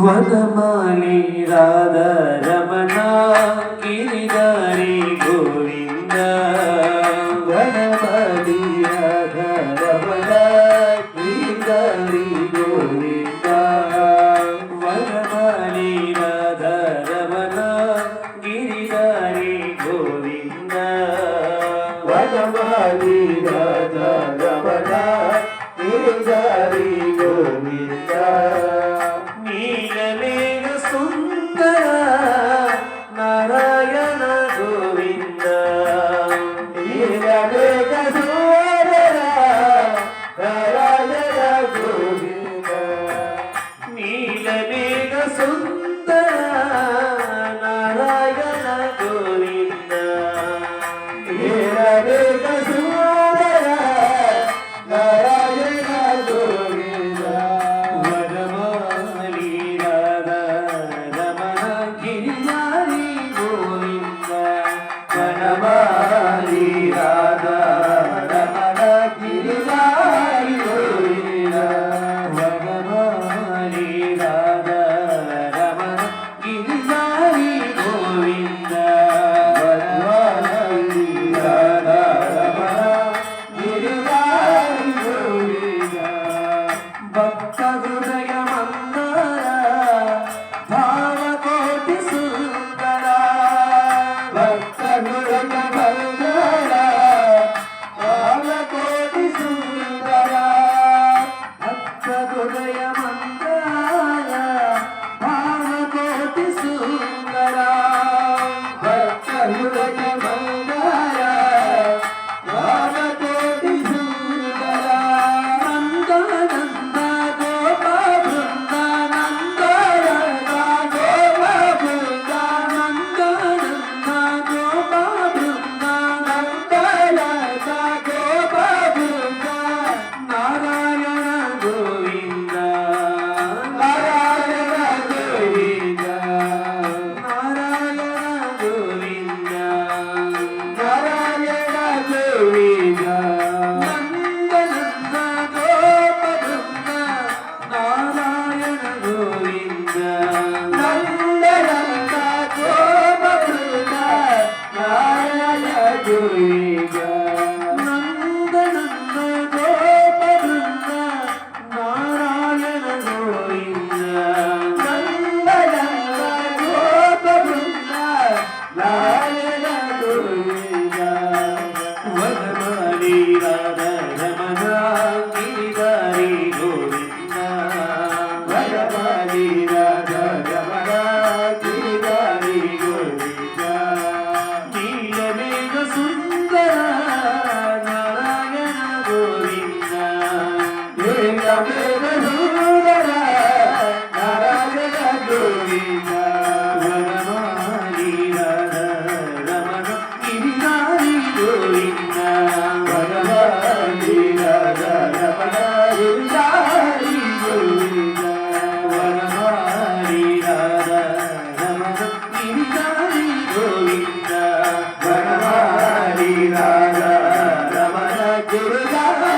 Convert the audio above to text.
ವನಮಾಲಿ ರಾಧಾ ರಮಣ ಗಿರಿಧಾರಿ ಗೋವಿಂದ ವನಮಾಲಿ ರಾಧಾ ರಮಣ ಗಿರಿಧಾರಿ ಗೋವಿಂದ ವನಮಾಲಿ ರಾಧಾ ರಮಣ ಗಿರಿಧಾರಿ ಗೋವಿಂದ ವನಮಾಲಿ ರಾಧಾ ರಮಣ ಗಿರಿಧಾರಿ ಗೋವಿಂದ ನೀಲಮೇಘ ಸುಂದರ ನಾರಾಯಣ ಗೋವಿಂದ ನೀಲಮೇಘ ಸುಂದರ ನಾರಾಯಣ ಗೋವಿಂದ ನೀಲಮೇಘ ಸುಂದರ ನಾರಾಯಣ ಗೋವಿಂದ ನೀಲಮೇಘ ಸುಂದರ ನಾರಾಯಣ ಗೋವಿಂದ ವನಮಾಲಿ ರಾಧಾ ರಮಣ ಗಿರಿಧಾರಿ ಗೋವಿಂದ ವನಮಾಲಿ ರಾಧಾ ರಮಣ ಗಿರಿಧಾರಿ ಗೋವಿಂದ ವನಮಾಲಿ ರಾಧಾ ರಮಣ ಗಿರಿಧಾರಿ ಗೋವಿಂದ ವನಮಾಲಿ ರಾಧಾ ರಮಣ ಗಿರಿಧಾರಿ ಗೋವಿಂದ ಭಕ್ತ ಹೃದಯ ಮಂದರ ಭಾವಕೋಟಿ ಸುಂದರ ಭಕ್ತ ಹೃದಯ ಮಂದರ ಭಾವಕೋಟಿ ಸುಂದರ ಭಕ್ತ ಹೃದಯ ಮಂದರ ಭಾವಕೋಟಿ ಸುಂದರ ಭಕ್ತ ಹೃದಯ ಮಂದರ ಭಾವಕೋಟಿ ಸುಂದರ ನಂದ ನಂದ ಗೋಪ ಬೃಂದ ನಂದ ನಂದ ಗೋಪ ಬೃಂದ ನಂದ ನಂದ ಗೋಪ ಬೃಂದ ನಂದ ನಂದ ಗೋಪ ಬೃಂದ ನಾರಾಯಣ ಗೋವಿಂದ ನಾರಾಯಣ ಗೋವಿಂದ ನಾರಾಯಣ ಗೋವಿಂದ ನಾರಾಯಣ ಗೋವಿಂದ ನಂದ ನಂದ ಗೋಪ ಬೃಂದ ನಾರಾಯಣ ಗೋವಿಂದ ನಂದ ನಂದ ಗೋಪ ಬೃಂದ ನಾರಾಯಣ ಗೋವಿಂದ ನಂದ ನಂದ ಗೋಪ ಬೃಂದ ನಾರಾಯಣ ಗೋವಿಂದ ನಂದ ನಂದ ಗೋಪ ಬೃಂದ ನಾರಾಯಣ ಗೋವಿಂದ ವನಮಾಲಿ ರಾಧಾ ರಮಣ ಗಿರಿಧಾರಿ ಗೋವಿಂದ ವನಮಾಲಿ ರಾಧಾ ರಮಣ ಗಿರಿಧಾರಿ ಗೋವಿಂದ ನೀಲಮೇಘ ಸುಂದರ ನಾರಾಯಣ ಗೋವಿಂದ ನೀಲಮೇಘ ಸುಂದರ ನಾರಾಯಣ ಗೋವಿಂದ ವನಮಾಲಿ ರಾಧಾ ರಮಣ ಗಿರಿಧಾರಿ ಗೋವಿಂದ ವನಮಾಲಿ ರಾಧಾ ರಮಣ ಗಿರಿಧಾರಿ ಗೋವಿಂದ ವನಮಾಲಿ ರಾಧಾ ರಮಣ ಗಿರಿಧಾರಿ ಗೋವಿಂದ ವನಮಾಲಿ ರಾಧಾ ರಮಣ ಗಿರಿಧಾರಿ